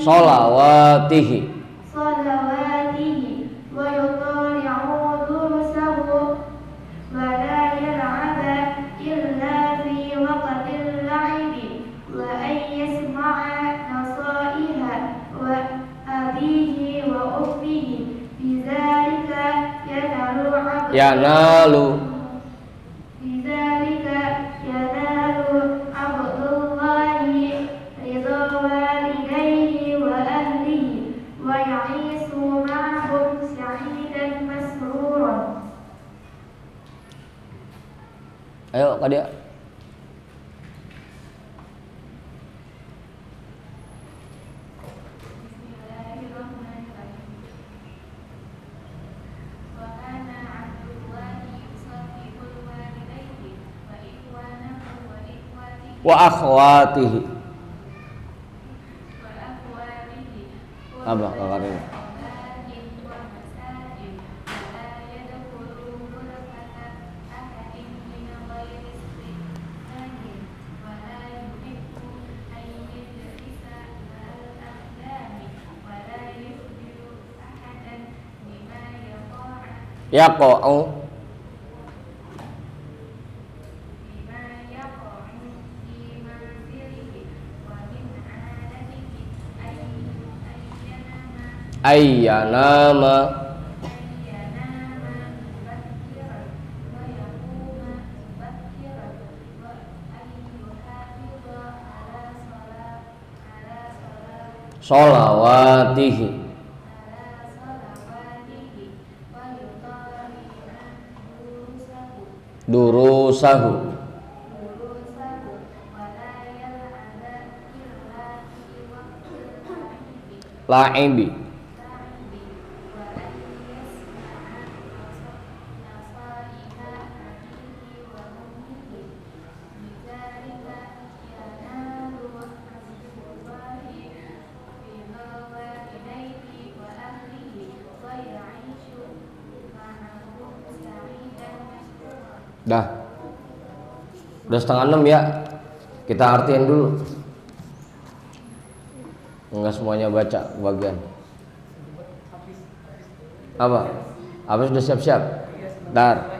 Sholawatihi wa yutali'u durusahu wa la yal'aba illa fi waqtil la'ibi wa an yasma'a nasaiha wa abihi wa ummihi bizalika yanalu abdullahi ridha walidayhi wa ahlihi wa ya'isu ma'ahum sa'idan masruran. Ayo Kak Dia. Wa akhwatihi. Apa kakak ini? Yaqa'u ayyanama sholawatihi durusahu la'ibi dah. Udah 5:30 ya. Kita artiin dulu. Enggak semuanya baca bagian. Apa? Apa sudah siap-siap? Bentar.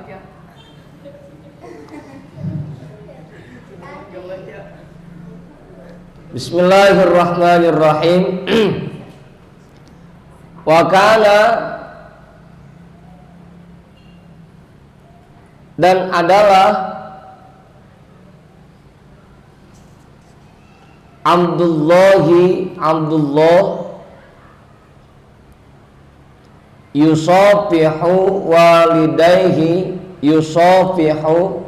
Bismillahirrahmanirrahim. Wa kana dan adalah Abdullah yusafihu walidayhi, yusafihu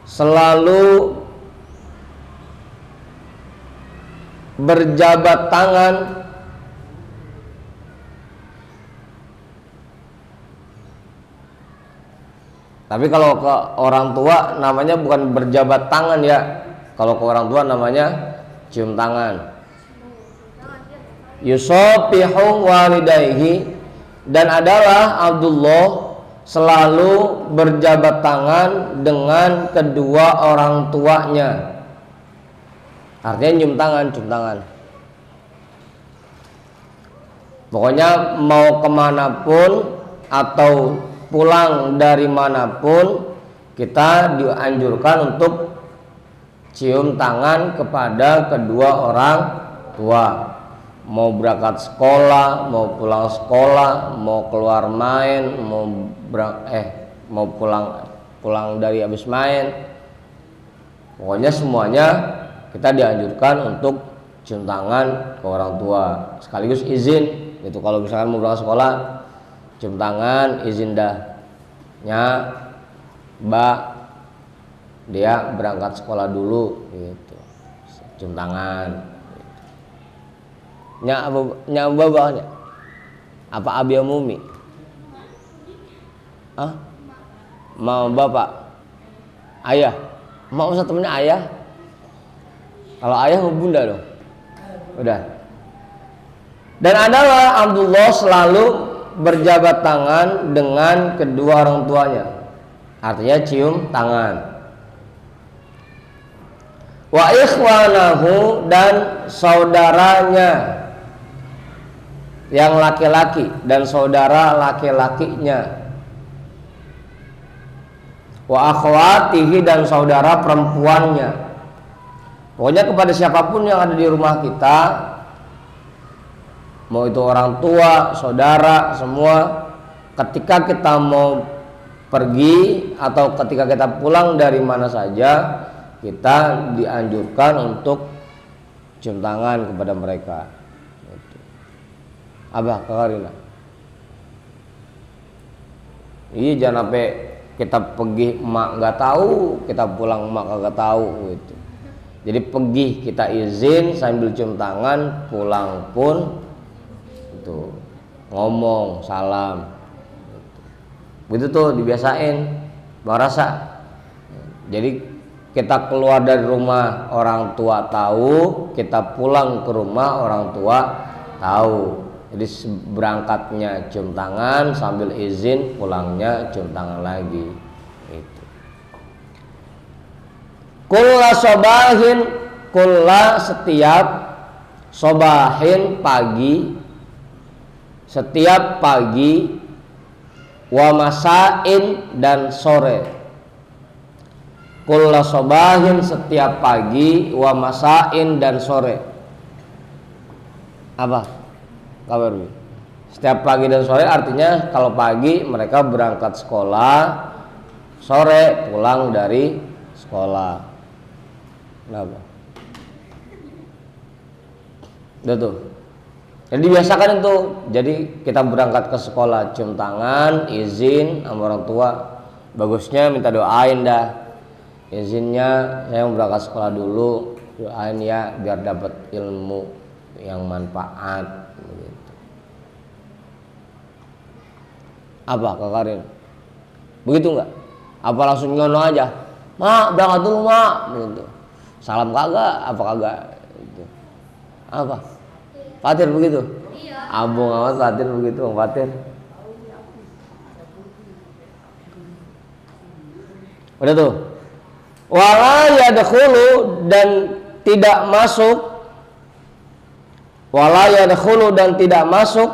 selalu berjabat tangan tapi kalau ke orang tua namanya bukan berjabat tangan ya. Kalau ke orang tua namanya cium tangan. Yusafihu walidayhi dan adalah Abdullah selalu berjabat tangan dengan kedua orang tuanya. Artinya cium tangan. Pokoknya mau kemanapun atau pulang dari manapun kita dianjurkan untuk cium tangan kepada kedua orang tua. Mau berangkat sekolah, mau pulang sekolah, mau keluar main, mau pulang dari habis main. Pokoknya semuanya kita dianjurkan untuk cium tangan ke orang tua. Sekaligus izin itu kalau misalkan mau berangkat sekolah, cium tangan, izin dah. Mbak, dia berangkat sekolah dulu gitu. Cium tangan. Nya babanya. Apa Abia Mumi? Mau bapak? Ayah? Mau usah temennya ayah? Kalau ayah mau bunda dong. Udah. Dan adalah Abdullah selalu berjabat tangan dengan kedua orang tuanya. Artinya cium tangan. Wa ikhwanahu dan saudaranya yang laki-laki dan saudara laki-lakinya. Wa akhwatihi dan saudara perempuannya. Pokoknya kepada siapapun yang ada di rumah kita, mau itu orang tua, saudara, semua, ketika kita mau pergi atau ketika kita pulang dari mana saja, kita dianjurkan untuk cium tangan kepada mereka. Abah, Kak Karina. Iya, jangan sampai kita pergi emak nggak tahu, kita pulang emak kagak tahu gitu. Jadi pergi kita izin sambil cium tangan, pulang pun itu ngomong salam. Begitu tuh dibiasain, Bang Rasa. Jadi kita keluar dari rumah orang tua tahu, kita pulang ke rumah orang tua tahu. Jadi berangkatnya cium tangan, sambil izin pulangnya cium tangan lagi. Itu. Kulla sobahin, kulla setiap, sobahin pagi, setiap pagi, wa masain dan sore. Kulla sobahin setiap pagi, wa masain dan sore. Apa kabar? Setiap pagi dan sore artinya kalau pagi mereka berangkat sekolah, sore pulang dari sekolah. Kenapa? Udah tuh. Jadi biasakan itu. Jadi kita berangkat ke sekolah cium tangan, izin sama orang tua. Bagusnya minta doain dah. Izinnya saya mau berangkat sekolah dulu, doain ya biar dapat ilmu yang manfaat begitu. Apa Kak Karin? Begitu enggak? Apa langsung nyono aja? Mak, berangkat dulu mak gitu. Salam kagak, apa kagak gitu. Apa? Fatir begitu? Iya. Abang amat Fatir begitu, Bang Fatir. Udah tuh. Wala yadkhulu dan tidak masuk, wala yadkhulu dan tidak masuk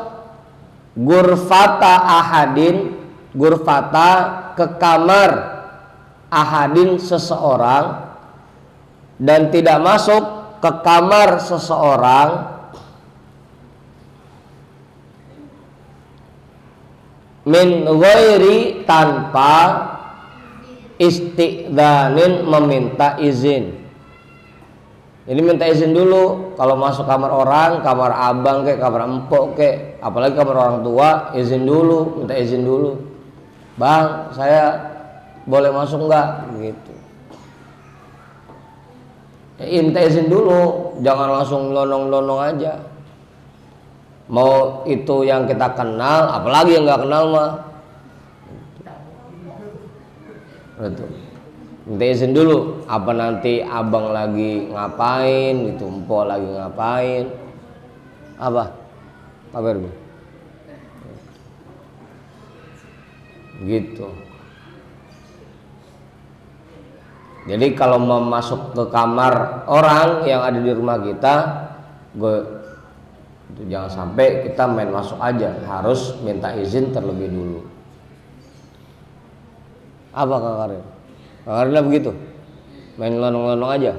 gurfata ahadin, gurfata ke kamar ahadin seseorang, dan tidak masuk ke kamar seseorang min ghairi tanpa isti'dzanin meminta izin. Jadi minta izin dulu kalau masuk kamar orang, kamar abang kek, kamar empok kek, apalagi kamar orang tua, izin dulu, minta izin dulu. Bang, saya boleh masuk enggak? Gitu. Ya, minta izin dulu, jangan langsung lonong-lonong aja. Mau itu yang kita kenal, apalagi yang nggak kenal mah. Betul. Minta izin dulu, apa nanti abang lagi ngapain gitu, empok lagi ngapain, apa kabar bu? Gitu. Jadi kalau mau masuk ke kamar orang yang ada di rumah kita, itu jangan sampai kita main masuk aja, harus minta izin terlebih dulu. Apa Kak Karin? Kak Karin begitu? Main lonong-lonong aja?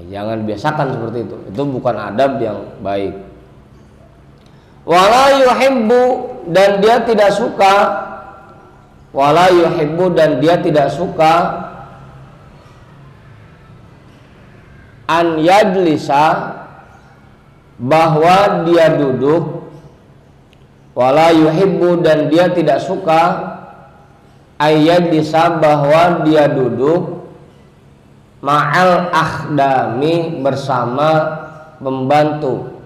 Jangan biasakan seperti itu. Itu bukan adab yang baik. Wala yuhibbu dan dia tidak suka. Wala yuhibbu dan dia tidak suka an yajlisa bahwa dia duduk. Wala yuhibbu dan dia tidak suka ayyadisa bahwa dia duduk ma'al akhdami bersama pembantu.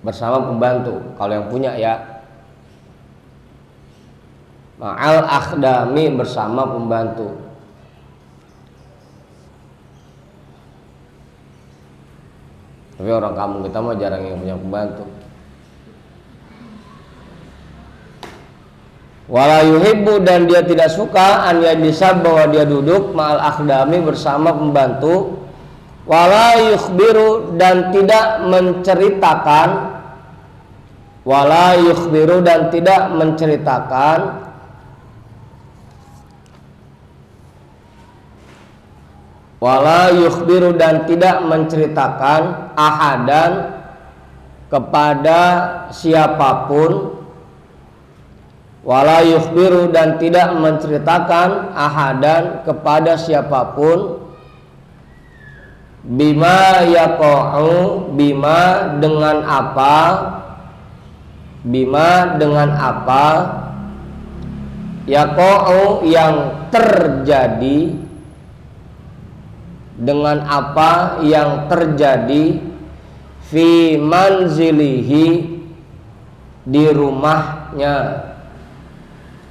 Bersama pembantu kalau yang punya ya. Ma'al akhdami bersama pembantu. Tapi orang kampung kita mah jarang yang punya pembantu. Wala yuhibbu, dan dia tidak suka an yajlisa, bahwa dia duduk ma'al akhdami, bersama pembantu. Wala yukhbiru, dan tidak menceritakan. Wala yukhbiru, dan tidak menceritakan. Wala yukhbiru, dan tidak menceritakan ahadan, kepada siapapun. Wala yukhbiru, dan tidak menceritakan ahadan, kepada siapapun. Bima yaqa'u, bima dengan apa, bima dengan apa, yaqa'u yang terjadi, dengan apa yang terjadi, fi manzilihi, di rumahnya.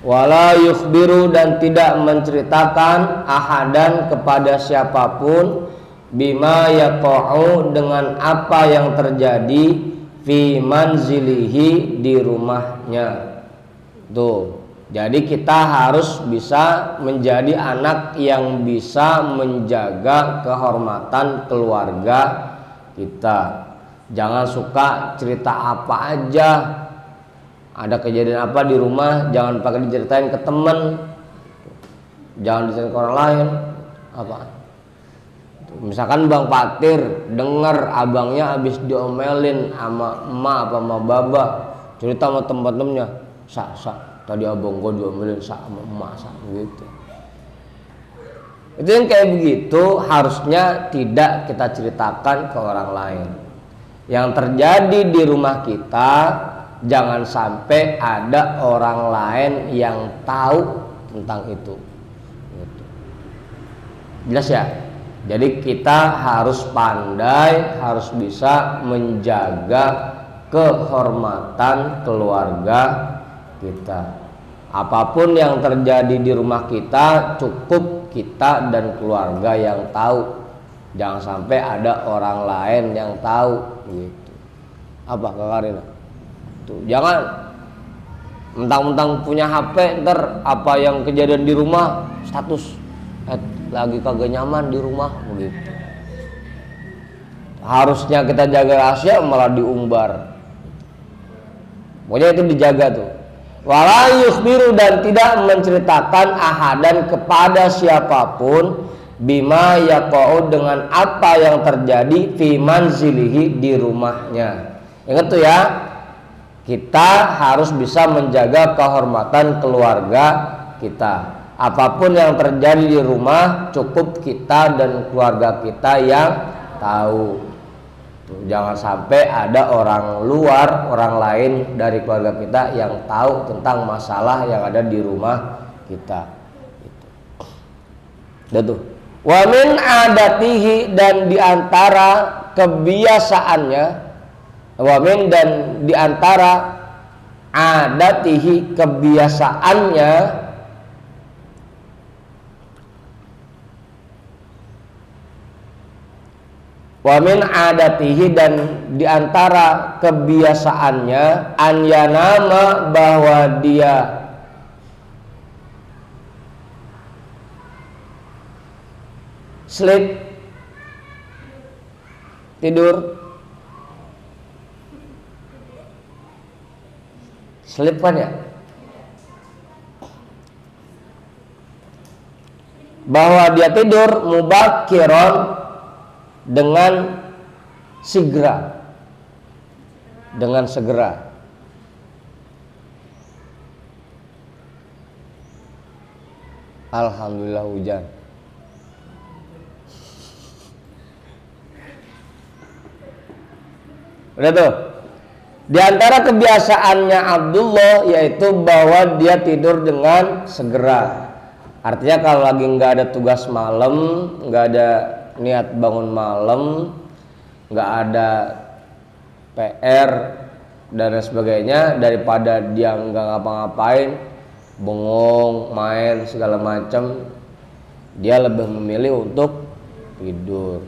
Wala yukhbiru, dan tidak menceritakan ahadan, kepada siapapun, bima yaqa'u, dengan apa yang terjadi, fi manzilihi, di rumahnya. Tuh, jadi kita harus bisa menjadi anak yang bisa menjaga kehormatan keluarga kita. Jangan suka cerita apa aja. Ada kejadian apa di rumah, jangan pakai diceritain ke temen, jangan diceritain ke orang lain. Apa? Misalkan Bang Patir dengar abangnya habis diomelin sama emak apa sama baba, cerita sama temen-temennya, tadi abang gua diomelin sama emak gitu. Itu yang kayak begitu harusnya tidak kita ceritakan ke orang lain. Yang terjadi di rumah kita, jangan sampai ada orang lain yang tahu tentang itu. Jelas ya? Jadi kita harus pandai, harus bisa menjaga kehormatan keluarga kita. Apapun yang terjadi di rumah kita, cukup kita dan keluarga yang tahu. Jangan sampai ada orang lain yang tahu gitu. Apa Kak Karina? Tuh, jangan mentang-mentang punya HP, ntar apa yang kejadian di rumah status lagi kagak nyaman di rumah begitu. Harusnya kita jaga rahasia, malah diumbar. Pokoknya itu dijaga tuh. Wala yukhbiru, dan tidak menceritakan ahadan, kepada siapapun, bima yaqa'u, dengan apa yang terjadi, fi manzilihi, di rumahnya. Ingat tuh ya, kita harus bisa menjaga kehormatan keluarga kita. Apapun yang terjadi di rumah, cukup kita dan keluarga kita yang tahu. Jangan sampai ada orang luar, orang lain dari keluarga kita yang tahu tentang masalah yang ada di rumah kita. Udah tuh. Wa min adatihi, dan diantara kebiasaannya, wa min, dan diantara adatihi, kebiasaannya, wa min adatihi, dan diantara kebiasaannya, an yanama, bahwa dia sleep, tidur. Sleep kan ya? Bahwa dia tidur mubakiron, dengan segera, dengan segera. Alhamdulillah hujan. Udah tuh. Di antara kebiasaannya Abdullah yaitu bahwa dia tidur dengan segera. Artinya kalau lagi nggak ada tugas malam, nggak ada niat bangun malam, nggak ada PR dan lain sebagainya, daripada dia nggak ngapa-ngapain, bengong, main segala macam, dia lebih memilih untuk tidur.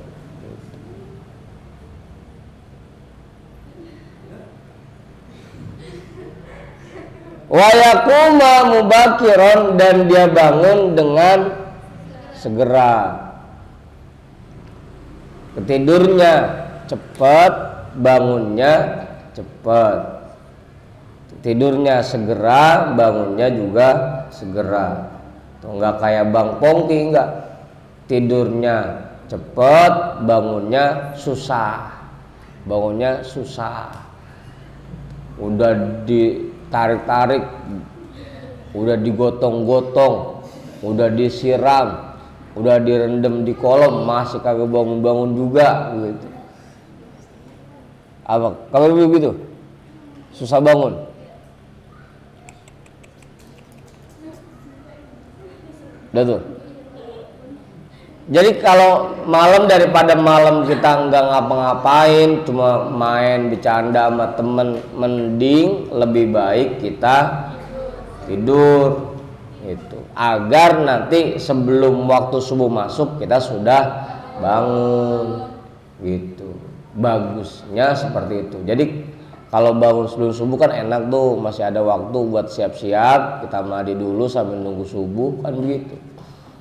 Wa yaquma mubakiron, dan dia bangun dengan segera. Tidurnya cepat, bangunnya cepat. Tidurnya segera, bangunnya juga segera. Tuh enggak kayak Bang Pongki, enggak. Tidurnya cepat, bangunnya susah. Bangunnya susah. Udah ditarik-tarik, udah digotong-gotong, udah disiram, udah direndam di kolom, masih kagak bangun-bangun juga gitu. Apa? Kalau begitu susah bangun. Udah tuh. Jadi kalau malam, daripada malam kita nggak ngapa-ngapain, cuma main bercanda sama temen, mending lebih baik kita tidur itu, agar nanti sebelum waktu subuh masuk kita sudah bangun gitu. Bagusnya seperti itu. Jadi kalau bangun sebelum subuh kan enak tuh, masih ada waktu buat siap-siap, kita mandi dulu sambil nunggu subuh kan begitu.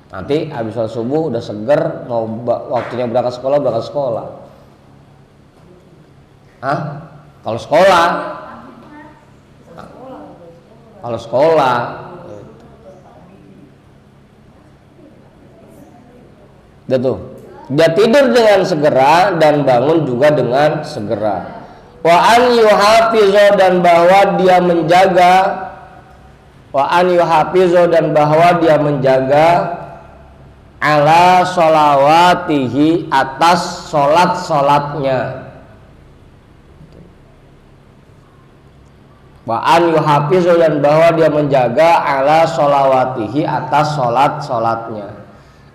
Nanti habis sholat subuh udah seger, mau waktunya berangkat sekolah, berangkat sekolah. Hah? Kalau sekolah? Kalau sekolah udah tuh, dia tidur dengan segera dan bangun juga dengan segera. Wa an yuhafizo, dan bahwa dia menjaga, wa an yuhafizo, dan bahwa dia menjaga ala sholawatihi, atas sholat-sholatnya. Wa an yuhafizu, dan bahwa dia menjaga ala sholawatihi, atas sholat-sholatnya.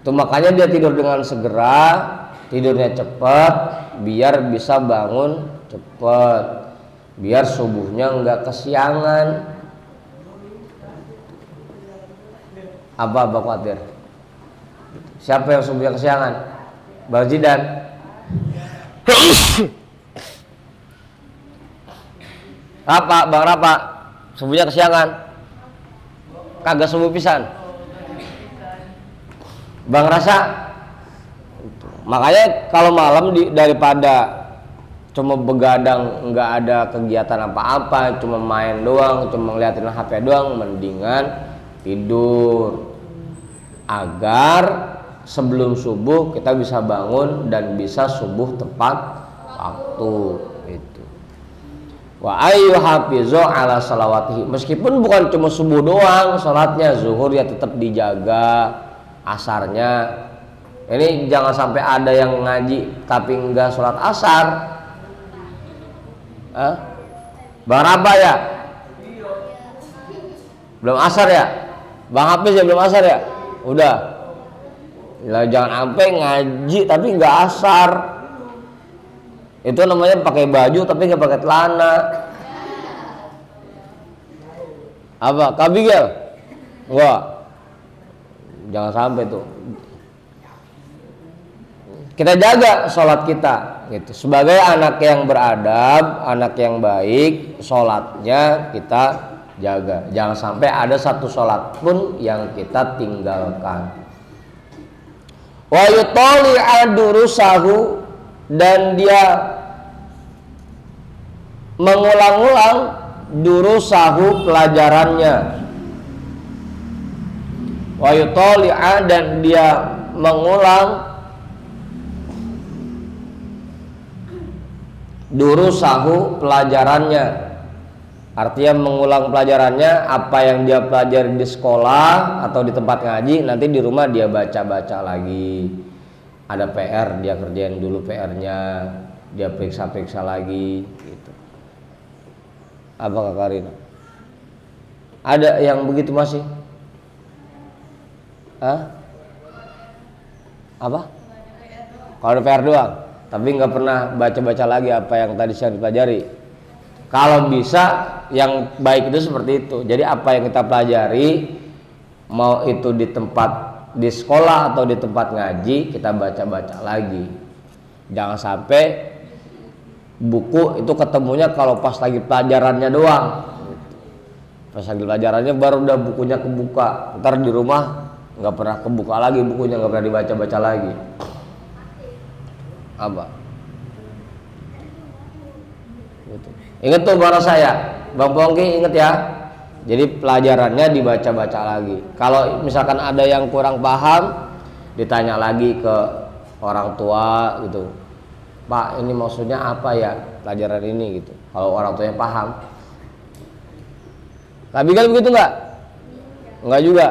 Itu makanya dia tidur dengan segera, tidurnya cepat, biar bisa bangun cepat, biar subuhnya enggak kesiangan. Apa khawatir? Siapa yang subuhnya kesiangan? Bang Jidan. Apa? Bang Rapa, subuhnya kesiangan? Kagak subuh pisan. Bang Rasa. Makanya kalau malam daripada cuma begadang, nggak ada kegiatan apa-apa, cuma main doang, cuma ngeliatin HP doang, mendingan tidur, agar sebelum subuh kita bisa bangun dan bisa subuh tepat waktu itu. Wa ayyu hafizu ala salawatihi, meskipun bukan cuma subuh doang salatnya, zuhur ya tetap dijaga, asarnya. Ini jangan sampai ada yang ngaji tapi enggak sholat asar. Bang Raba ya? Belum asar ya? Bang Hafiz ya belum asar ya? Udah. Lah jangan sampai ngaji tapi nggak asar. Itu namanya pakai baju tapi nggak pakai celana. Apa? Kabigel? Enggak. Jangan sampai tuh. Kita jaga sholat kita gitu. Sebagai anak yang beradab, anak yang baik, sholatnya kita jaga. Jangan sampai ada satu sholat pun yang kita tinggalkan. Wa yutali'a durusahu, dan dia mengulang-ulang durusahu, pelajarannya. Wa yutali'a, dan dia mengulang durusahu, pelajarannya. Artinya mengulang pelajarannya, apa yang dia pelajari di sekolah atau di tempat ngaji, nanti di rumah dia baca-baca lagi. Ada PR, dia kerjain dulu PR-nya, dia periksa-periksa lagi gitu. Apa Kak Karina? Ada yang begitu masih? Apa? Kalau ada PR doang, tapi nggak pernah baca-baca lagi apa yang tadi saya dipelajari. Kalau bisa, yang baik itu seperti itu. Jadi apa yang kita pelajari, mau itu di sekolah atau di tempat ngaji, kita baca-baca lagi. Jangan sampai buku itu ketemunya kalau pas lagi pelajarannya doang. Pas lagi pelajarannya baru udah bukunya kebuka. Ntar di rumah nggak pernah kebuka lagi bukunya, nggak pernah dibaca-baca lagi. Apa? Gitu. Ingat tuh para saya, Bang Pongki inget ya. Jadi pelajarannya dibaca-baca lagi. Kalau misalkan ada yang kurang paham, ditanya lagi ke orang tua gitu. Pak, ini maksudnya apa ya pelajaran ini gitu. Kalau orang tuanya paham. Tapi kan begitu nggak? Nggak juga.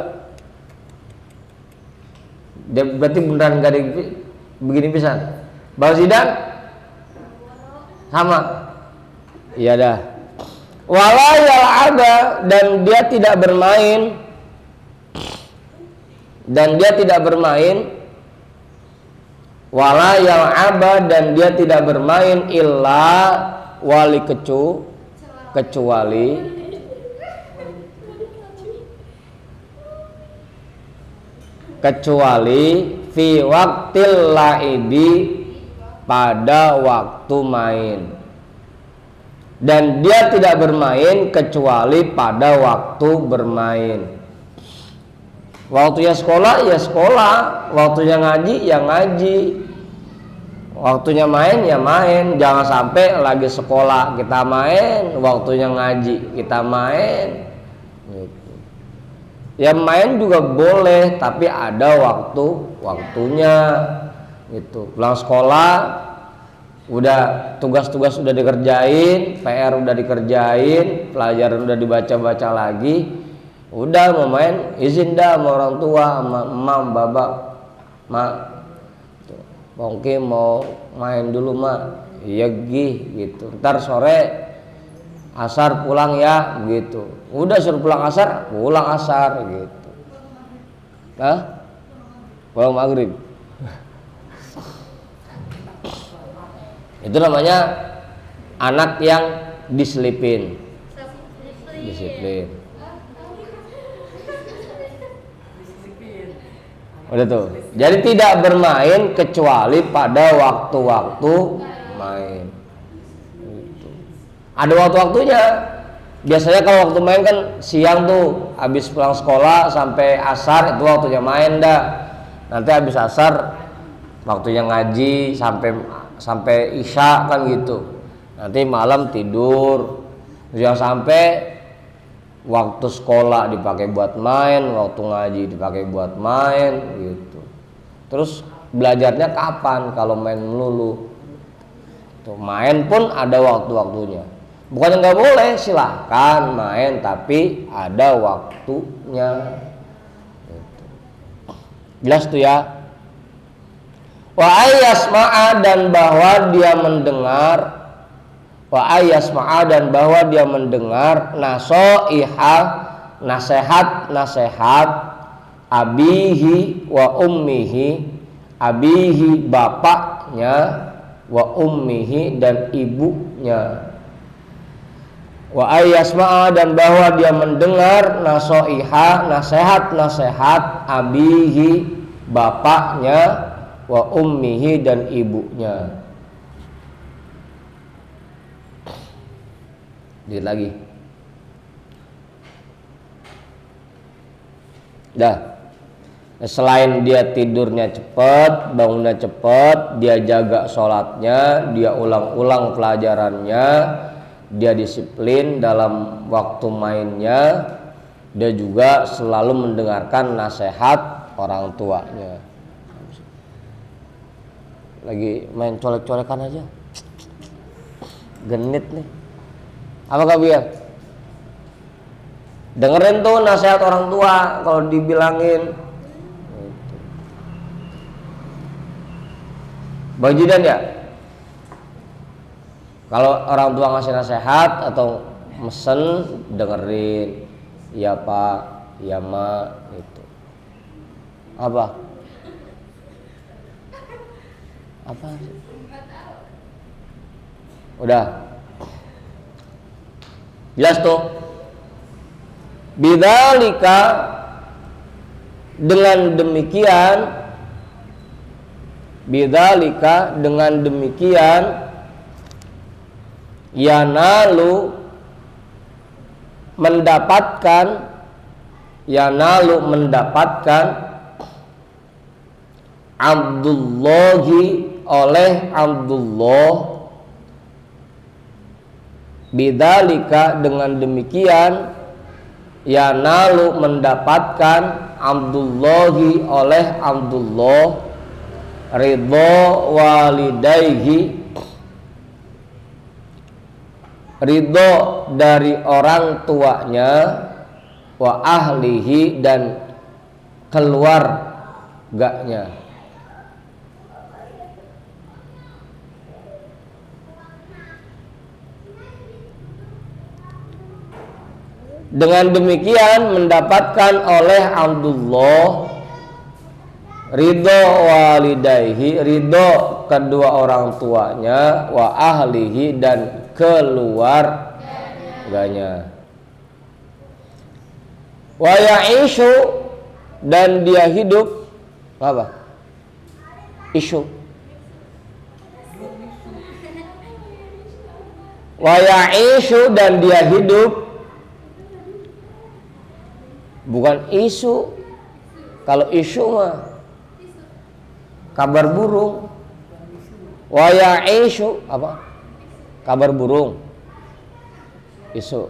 Berarti beneran nggak ada begini pisan. Bang Zidan sama. Iya dah. Wala yal'aba, dan dia tidak bermain. Dan dia tidak bermain. Wala yal'aba, dan dia tidak bermain illa wali kecuali fi waqtil laibi, pada waktu main. Dan dia tidak bermain kecuali pada waktu bermain. Waktunya sekolah ya sekolah, waktunya ngaji ya ngaji, waktunya main ya main. Jangan sampai lagi sekolah kita main, waktunya ngaji kita main gitu. Ya main juga boleh, tapi ada waktunya gitu. Pulang sekolah udah tugas-tugas udah dikerjain, PR udah dikerjain, pelajaran udah dibaca-baca lagi, udah mau main izin dah sama orang tua, sama emak, bapak, mak, mungkin mau main dulu mak, iya gitu, ntar sore asar pulang ya gitu. Udah suruh pulang asar gitu. Hah? Pulang maghrib. Itu namanya anak yang disiplin. Udah tuh. Jadi tidak bermain kecuali pada waktu-waktu main. Gitu. Ada waktu-waktunya. Biasanya kalau waktu main kan siang tuh, habis pulang sekolah sampai asar itu waktunya main dah. Nanti habis asar waktunya ngaji sampai isya kan gitu. Nanti malam tidur. Jangan sampai waktu sekolah dipakai buat main, waktu ngaji dipakai buat main gitu. Terus belajarnya kapan kalau main melulu? Tuh, main pun ada waktu-waktunya. Bukannya nggak boleh, silahkan main, tapi ada waktunya. Gitu. Jelas tuh ya. Wa ayasma'a, dan bahwa dia mendengar, nasoiha, nasihat abihi wa ummihi, abihi bapaknya, wa ummihi dan ibunya. Wa ayasma'a, dan bahwa dia mendengar nasoiha, nasihat abihi bapaknya, wa ummihi dan ibunya. Dikit lagi. Dah. Selain dia tidurnya cepat, bangunnya cepat, dia jaga sholatnya, dia ulang-ulang pelajarannya, dia disiplin dalam waktu mainnya, dia juga selalu mendengarkan nasihat orang tuanya. Lagi main colek-colekan aja, genit nih. Apa kak biar? Dengerin tuh nasihat orang tua kalau dibilangin. Bang Jidan ya, kalau orang tua ngasih nasihat atau mesen, dengerin. Iya pak, iya mak, itu. Apa? Udah jelas tuh. Bidzalika, dengan demikian, yanalu, mendapatkan, yanalu mendapatkan, Abdullahi oleh Abdullah, bidzalika dengan demikian, yanalu mendapatkan Abdullahi oleh Abdullah, ridho walidayhi, ridho dari orang tuanya, wa ahlihi dan keluarganya. Dengan demikian mendapatkan oleh Abdullah ridho walidayhi, ridho kedua orang tuanya, wa ahlihi dan keluarganya. Wa ya'ishu dan dia hidup apa? Isu. Wa ya'ishu dan dia hidup, bukan isu. Kalau isu mah kabar burung. Wa ya'ishu apa? Kabar burung. Isu.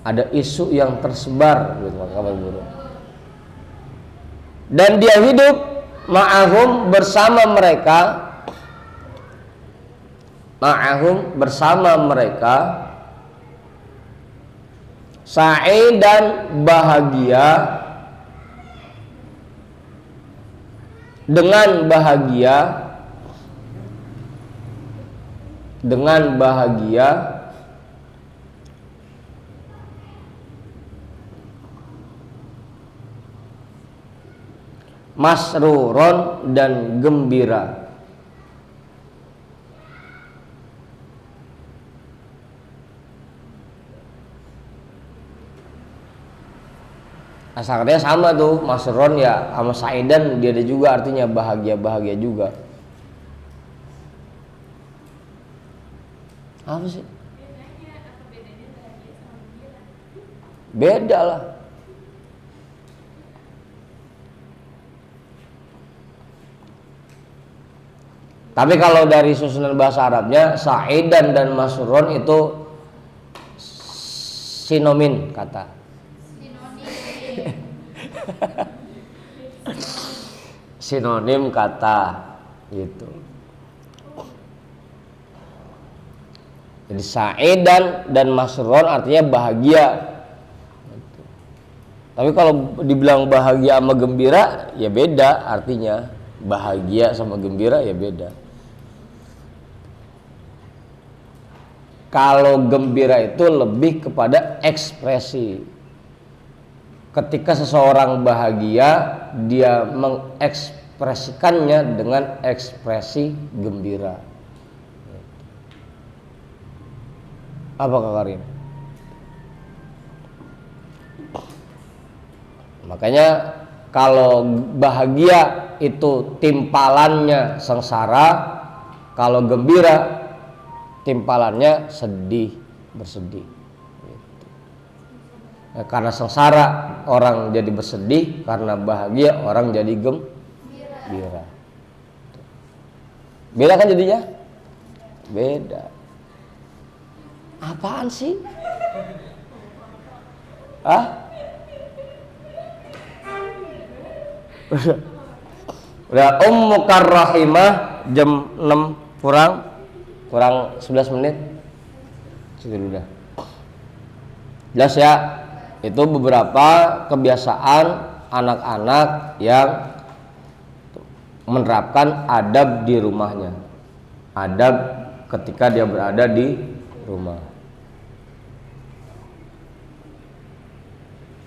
Ada isu yang tersebar gitu, kabar burung. Dan dia hidup ma'ahum bersama mereka, ma'ahum bersama mereka, sa'idan bahagia, dengan bahagia, dengan bahagia, masruron dan gembira. Asalnya sama tuh, masron ya sama sa'idan, dia ada juga artinya bahagia-bahagia juga. Apa sih? Beda lah. Tapi kalau dari susunan bahasa Arabnya, sa'idan dan masron itu sinonim kata. Sinonim kata gitu. Jadi sa'idan dan masron artinya bahagia gitu. Tapi kalau dibilang bahagia sama gembira ya beda artinya. Bahagia sama gembira ya beda. Kalau gembira itu lebih kepada ekspresi. Ketika seseorang bahagia, dia mengekspresikannya dengan ekspresi gembira. Apa Kak Karin? Makanya kalau bahagia itu timpalannya sengsara, kalau gembira timpalannya sedih, bersedih. Karena sengsara orang jadi bersedih, karena bahagia orang jadi gembira. Beda kan jadinya? Beda. Apaan sih? Hah? Udah Ummukar Rahimah jam 6 kurang 11 menit. Situ udah. Jelas ya? Itu beberapa kebiasaan anak-anak yang menerapkan adab di rumahnya. Adab ketika dia berada di rumah.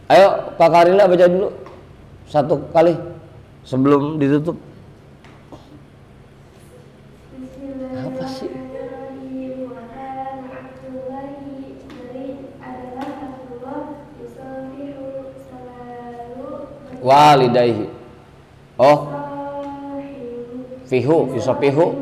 Ayo Pak Karina baca dulu satu kali sebelum ditutup. Apa sih? Walidayhi. Oh, fihu, yusafihu.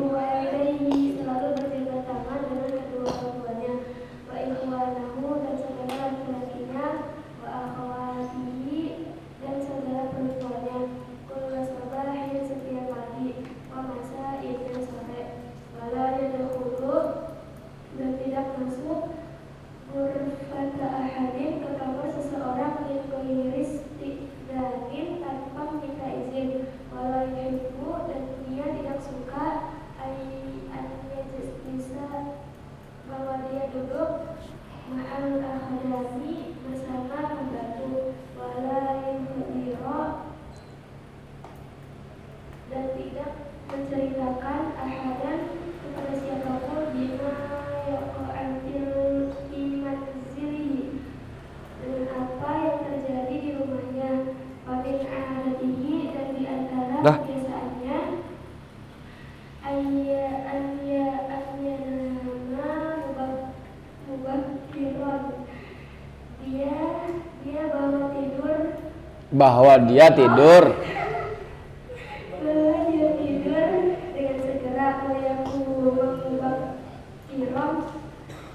Dah. kebiasaannya nama mubakkiron. Dia Bahwa dia tidur dengan segera,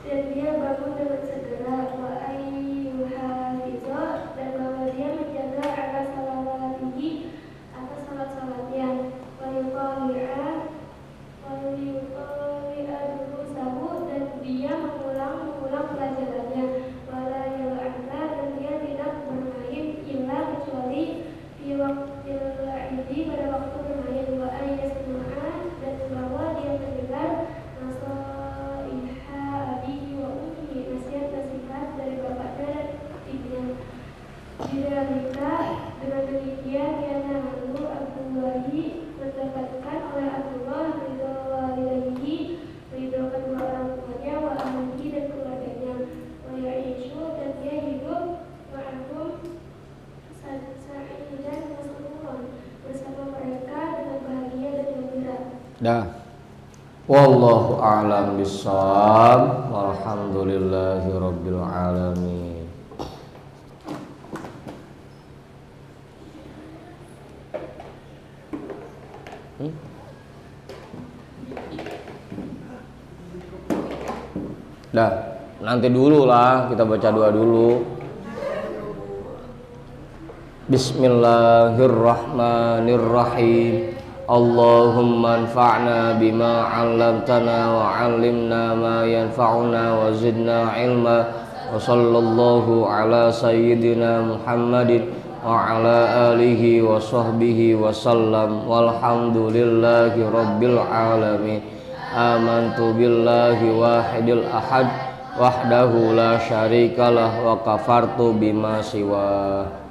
dan dia bangun dengan segera, wa ayyuhafidho, dan bahwa dia menjaga ala salawatihi atas salat-salatnya, wa yuqali'a durusahu, dan dia mengulang pelajarannya, wa la yal'abna, dan dia tidak bermain illa kecuali di waktil idi, pada waktu bermain, wa ayyasma'a, dan bahwa dia mendengar nasaiha abihi wa ummihi, nasihat-nasihat dari bapaknya dan ibunya. Bidzalika, dengan demikian, yana lalu Abdullahi, mendapatkan oleh Abdullah ridho walidayhi, ridho kedua orang tuanya, wa ahlihi, dan keluarganya, wa ya'ishu, dan dia hidup ma'ahum sa'idan masruran, bersama mereka dengan bahagia dan gembira. dah. Wallahu a'lam bishawab. Walhamdulillahi rabbil alamin. Dah, nanti dulu lah, kita baca doa dulu. Bismillahirrahmanirrahim. Allahumma anfa'na bima 'allamtana wa 'allimna ma yanfa'una wa zidna ilma, wa sallallahu ala sayyidina Muhammadin wa ala alihi wa sahbihi wa sallam, walhamdulillahi rabbil alamin. Amantu billahi wahidil ahad wahdahu la syarikalah, wa kafartu bima siwah.